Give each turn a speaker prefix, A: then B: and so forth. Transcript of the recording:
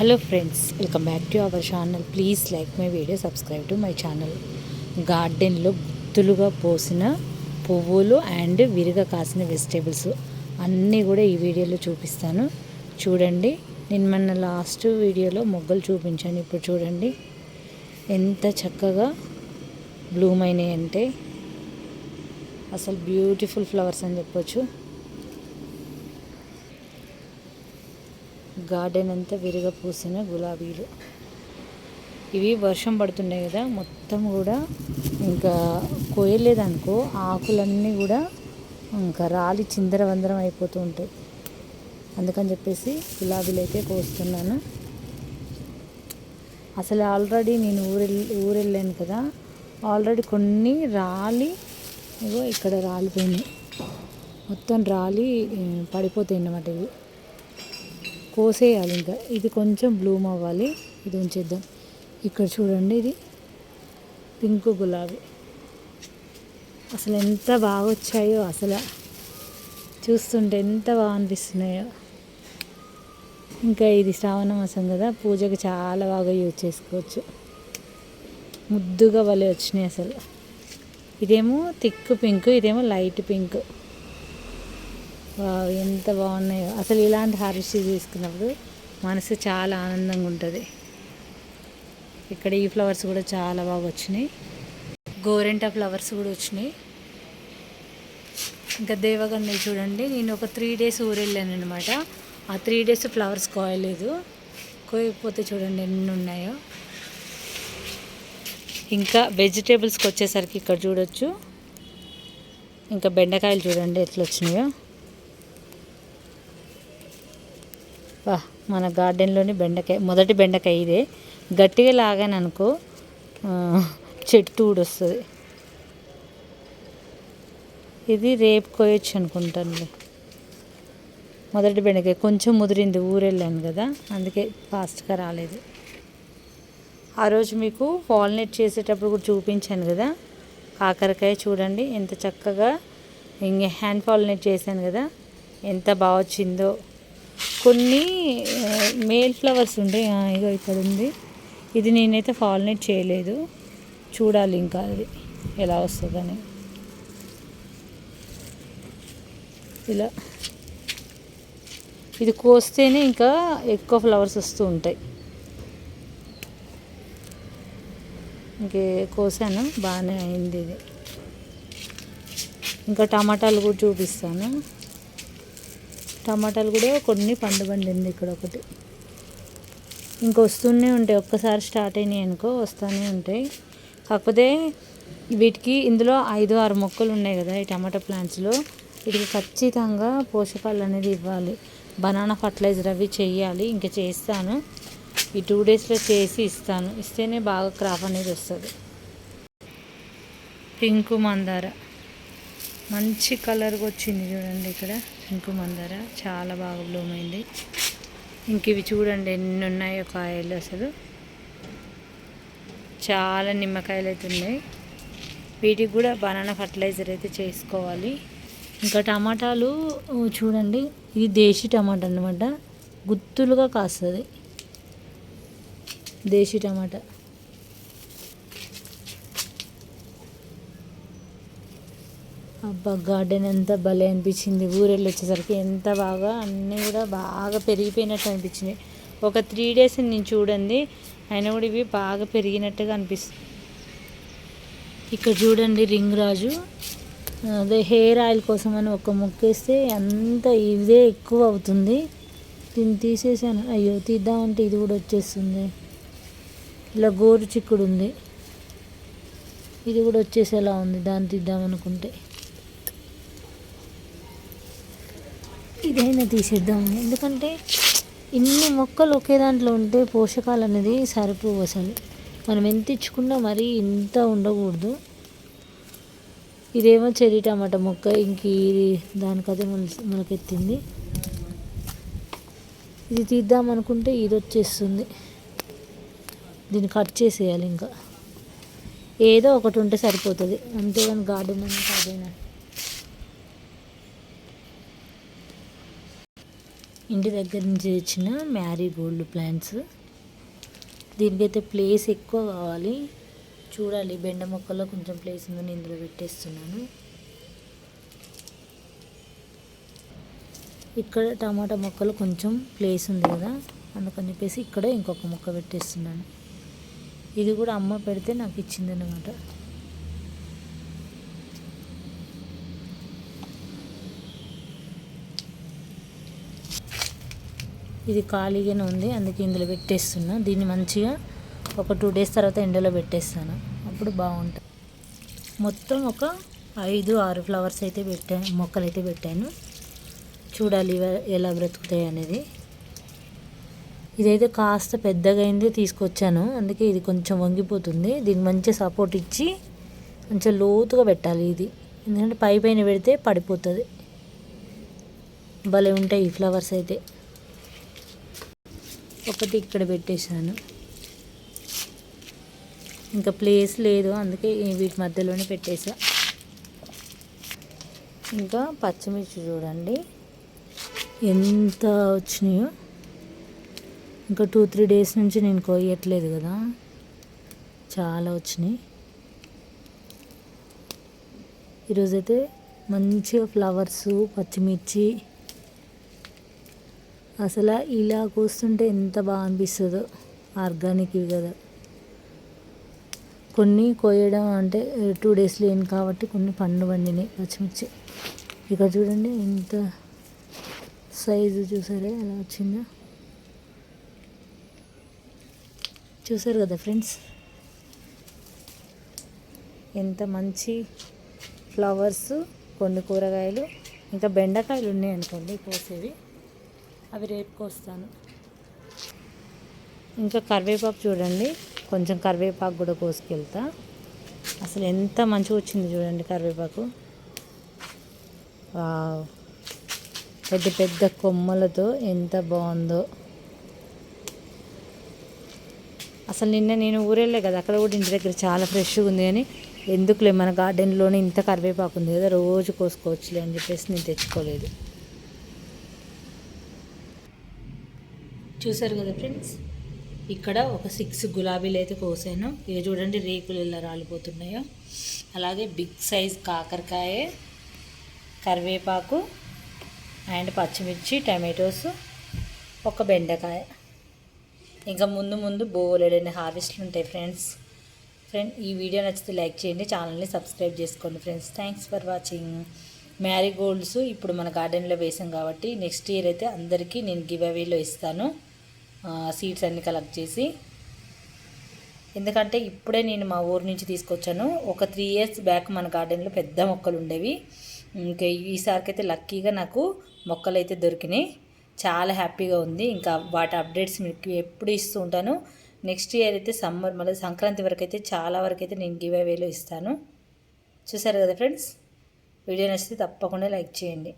A: Hello friends, welcome back to our channel. Please like my video, subscribe to my channel. గార్డెన్లో గుత్తులుగా పోసిన పువ్వులు and విరిగా కాసిన vegetables అన్నీ కూడా ఈ వీడియోలో చూపిస్తాను. చూడండి, నేను మొన్న లాస్ట్ వీడియోలో మొగ్గలు చూపించాను. ఇప్పుడు చూడండి ఎంత చక్కగా బ్లూమ్ అయినాయి అంటే అసలు బ్యూటిఫుల్ ఫ్లవర్స్ అని చెప్పొచ్చు. గార్డెన్ అంతా విరిగా పూసిన గులాబీలు. ఇవి వర్షం పడుతున్నాయి కదా, మొత్తం కూడా ఇంకా కోయలేదనుకో ఆకులన్నీ కూడా ఇంకా రాలి చిందరవందరం అయిపోతూ ఉంటాయి. అందుకని చెప్పేసి గులాబీలు అయితే కోస్తున్నాను. అసలు ఆల్రెడీ నేను ఊరెళ్ళాను కదా, ఆల్రెడీ కొన్ని రాలి ఇగో ఇక్కడ రాలిపోయినాయి, మొత్తం రాలి పడిపోతాయి అన్నమాట. ఇవి కోసేయాలి, ఇంకా ఇది కొంచెం బ్లూమ్ అవ్వాలి, ఇది ఉంచేద్దాం. ఇక్కడ చూడండి, ఇది పింక్ గులాబీ అసలు ఎంత బాగా వచ్చాయో, అసలు చూస్తుంటే ఎంత బాగా అనిపిస్తున్నాయో. ఇంకా ఇది శ్రావణ మాసం కదా, పూజకి చాలా బాగా యూజ్ చేసుకోవచ్చు. ముద్దుగా వలె వచ్చినాయి అసలు. ఇదేమో థిక్ పింక్, ఇదేమో లైట్ పింక్. ఎంత బాగున్నాయో అసలు. ఇలాంటి హార్వెస్ట్ తీసుకున్నప్పుడు మనసు చాలా ఆనందంగా ఉంటుంది. ఇక్కడ ఈ ఫ్లవర్స్ కూడా చాలా బాగా వచ్చినాయి. గోరెంటా ఫ్లవర్స్ కూడా వచ్చినాయి. ఇంకా దేవగన్నే చూడండి, నేను ఒక 3 days ఊరెళ్ళాను అనమాట. ఆ 3 days ఫ్లవర్స్ కోయలేదు. కోయకపోతే చూడండి ఎన్ని ఉన్నాయో. ఇంకా వెజిటేబుల్స్కి వచ్చేసరికి ఇక్కడ చూడొచ్చు, ఇంకా బెండకాయలు చూడండి ఎట్లా వచ్చినాయో. మన గార్డెన్లోని బెండకాయ, మొదటి బెండకాయ ఇదే. గట్టిగా లాగాను అనుకో చెట్టు ఊడొస్తుంది. ఇది రేపు కోయొచ్చు అనుకుంటాను. మొదటి బెండకాయ కొంచెం ముదిరింది, ఊరెళ్ళాను కదా అందుకే ఫాస్ట్గా రాలేదు. ఆ రోజు మీకు పాలినేట్ చేసేటప్పుడు కూడా చూపించాను కదా, కాకరకాయ చూడండి ఎంత చక్కగా హ్యాండ్ పాలినేట్ చేశాను కదా, ఎంత బాగా వచ్చిందో. కొన్ని మేల్ ఫ్లవర్స్ ఉండే, ఇగో ఇక్కడ ఉంది. ఇది నేనైతే పాలినేట్ చేయలేదు, చూడాలి ఇంకా అది ఎలా వస్తుందని. ఇలా ఇది కోస్తేనే ఇంకా ఎక్కువ ఫ్లవర్స్ వస్తూ ఉంటాయి. ఇంకే కోసాను, బాగానే అయింది ఇది. ఇంకా టమాటాలు కూడా చూపిస్తాను. టమాటాలు కూడా కొన్ని పండింది, ఇక్కడ ఒకటి. ఇంకా వస్తూనే ఉంటాయి, ఒక్కసారి స్టార్ట్ అయినాయి అనుకో వస్తూనే ఉంటాయి. కాకపోతే వీటికి ఇందులో 5-6 మొక్కలు ఉన్నాయి కదా ఈ టమాటా ప్లాంట్స్లో, వీటికి ఖచ్చితంగా పోషకాలు అనేది ఇవ్వాలి. బనానా ఫర్టిలైజర్ అవి చేయాలి, ఇంకా చేస్తాను. ఈ 2 daysలో చేసి ఇస్తాను, ఇస్తేనే బాగా క్రాప్ అనేది వస్తుంది. పింకు మందార మంచి కలర్గా వచ్చింది చూడండి. ఇక్కడ పింకు మందార చాలా బాగా బ్లూమ్ అయింది. ఇంక ఇవి చూడండి ఎన్ని ఉన్నాయో కాయలు, అసలు చాలా నిమ్మకాయలు అయితే ఉన్నాయి. వీటికి కూడా బనానా ఫర్టిలైజర్ అయితే చేసుకోవాలి. ఇంకా టమాటాలు చూడండి, ఇది దేశీ టమాటా అన్నమాట, గుత్తులుగా కాస్తుంది దేశీ టమాటా. అబ్బా, గార్డెన్ ఎంత భలే అనిపించింది. ఊరెళ్ళి వచ్చేసరికి ఎంత బాగా అన్నీ కూడా బాగా పెరిగిపోయినట్టు అనిపించింది. ఒక 3 days నేను చూడండి, అయినా కూడా ఇవి బాగా పెరిగినట్టుగా అనిపిస్తుంది. ఇక్కడ చూడండి రింగ్ రాజు, అదే హెయిర్ ఆయిల్ కోసం అని ఒక మొక్కేస్తే అంత ఇదే ఎక్కువ అవుతుంది. దీన్ని తీసేసాను. అయ్యో, తీద్దామంటే ఇది కూడా వచ్చేస్తుంది. ఇలా గోరు చిక్కుడు ఉంది, ఇది కూడా వచ్చేసేలా ఉంది. దాన్ని తీద్దామనుకుంటే ఇదైనా తీసేద్దాం, ఎందుకంటే ఇన్ని మొక్కలు ఒకే దాంట్లో ఉంటే పోషకాలు అనేది సరిపోవు. అసలు మనం ఎంత ఇచ్చుకున్నా మరీ ఇంత ఉండకూడదు. ఇదేమో చెర్రీ టమాటా మొక్క, ఇంక ఇది దానికదే మనకెత్తింది. ఇది తీద్దాం అనుకుంటే ఇది వచ్చేస్తుంది. దీన్ని కట్ చేసేయాలి. ఇంకా ఏదో ఒకటి ఉంటే సరిపోతుంది, అంతేగాని గార్డెన్ అంతా అదేనా. ఇంటి దగ్గర నుంచి తెచ్చిన మ్యారీగోల్డ్ ప్లాంట్స్. దీనికైతే ప్లేస్ ఎక్కువ కావాలి. చూడాలి, బెండ మొక్కల్లో కొంచెం ప్లేస్ ఉందని ఇందులో పెట్టేస్తున్నాను. ఇక్కడ టమాటా మొక్కలు కొంచెం ప్లేస్ ఉంది కదా, అందుకని చెప్పేసి ఇక్కడ ఇంకొక మొక్క పెట్టేస్తున్నాను. ఇది కూడా అమ్మ పెడితే నాకు ఇచ్చిందన్నమాట. ఇది ఖాళీగానే ఉంది, అందుకే ఇందులో పెట్టేస్తున్నా. దీన్ని మంచిగా ఒక 2 days తర్వాత ఎండలో పెట్టేస్తాను, అప్పుడు బాగుంటుంది. మొత్తం ఒక 5-6 ఫ్లవర్స్ అయితే మొక్కలు అయితే పెట్టాను. చూడాలి ఎలా బ్రతుకుతాయి అనేది. ఇదైతే కాస్త పెద్దగా అయింది తీసుకొచ్చాను, అందుకే ఇది కొంచెం వంగిపోతుంది. దీనికి మంచి సపోర్ట్ ఇచ్చి కొంచెం లోతుగా పెట్టాలి ఇది, ఎందుకంటే పైన పెడితే పడిపోతుంది. భలే ఉంటాయి ఈ ఫ్లవర్స్ అయితే. ఒకటి ఇక్కడ పెట్టేశాను, ఇంకా ప్లేస్ లేదు అందుకే వీటి మధ్యలోనే పెట్టేసా. ఇంకా పచ్చిమిర్చి చూడండి ఎంత వచ్చినాయో. ఇంకా 2-3 days నుంచి నేను కోయట్లేదు కదా, చాలా వచ్చినాయి. ఈరోజైతే మంచిగా ఫ్లవర్స్, పచ్చిమిర్చి, అసలు ఇలా కోస్తుంటే ఎంత బాగా అనిపిస్తుందో. ఆర్గానిక్ ఇవి కదా. కొన్ని కోయడం అంటే 2 days లేని కాబట్టి కొన్ని పండినాయి పచ్చిమిర్చి. ఇక్కడ చూడండి ఎంత సైజు, చూసారే ఎలా వచ్చిందో. చూసారు కదా ఫ్రెండ్స్, ఎంత మంచి ఫ్లవర్స్, కొన్ని కూరగాయలు, ఇంకా బెండకాయలు ఉన్నాయి అనుకోండి కోసేవి, అవి రేపు కోస్తాను. ఇంకా కరివేపాకు చూడండి, కొంచెం కరివేపాకు కూడా కోసుకెళ్తా. అసలు ఎంత మంచిగా వచ్చింది చూడండి కరివేపాకు. పెద్ద పెద్ద కొమ్మలతో ఎంత బాగుందో. అసలు నిన్న నేను ఊరెళ్ళే కదా, అక్కడ కూడా ఇంటి దగ్గర చాలా ఫ్రెష్గా ఉంది. కానీ ఎందుకులే, మన గార్డెన్లోనే ఇంత కరివేపాకు ఉంది కదా, రోజు కోసుకోవచ్చులే అని చెప్పేసి నేను తెచ్చుకోలేదు. చూసారు కదా ఫ్రెండ్స్, ఇక్కడ ఒక 6 గులాబీలు అయితే కోసాను. ఇక చూడండి రేకులు ఎలా రాలిపోతున్నాయో. అలాగే బిగ్ సైజ్ కాకరకాయ, కరివేపాకు అండ్ పచ్చిమిర్చి, టమాటోస్, ఒక బెండకాయ. ఇంకా ముందు బోలెడని హార్వెస్ట్లు ఉంటాయి ఫ్రెండ్స్. ఈ వీడియో నచ్చితే లైక్ చేయండి, ఛానల్ని సబ్స్క్రైబ్ చేసుకోండి friends. Thanks for watching. Marigolds ఇప్పుడు మన గార్డెన్లో వేసాం కాబట్టి నెక్స్ట్ ఇయర్ అయితే అందరికీ నేను గివ్ అవేలో ఇస్తాను, సీడ్స్ అన్నీ కలెక్ట్ చేసి. ఎందుకంటే ఇప్పుడే నేను మా ఊరు నుంచి తీసుకొచ్చాను. ఒక 3 years బ్యాక్ మన గార్డెన్లో పెద్ద మొక్కలు ఉండేవి. ఇంకా ఈసారికి అయితే లక్కీగా నాకు మొక్కలు అయితే దొరికినాయి. చాలా హ్యాపీగా ఉంది. ఇంకా వాటి అప్డేట్స్ మీకు ఎప్పుడు ఇస్తూ ఉంటాను. నెక్స్ట్ ఇయర్ అయితే సమ్మర్, మళ్ళీ సంక్రాంతి వరకు అయితే చాలా వరకు అయితే నేను గివ్ అవేలో ఇస్తాను. చూసారు కదా ఫ్రెండ్స్, వీడియో నచ్చితే తప్పకుండా లైక్ చేయండి.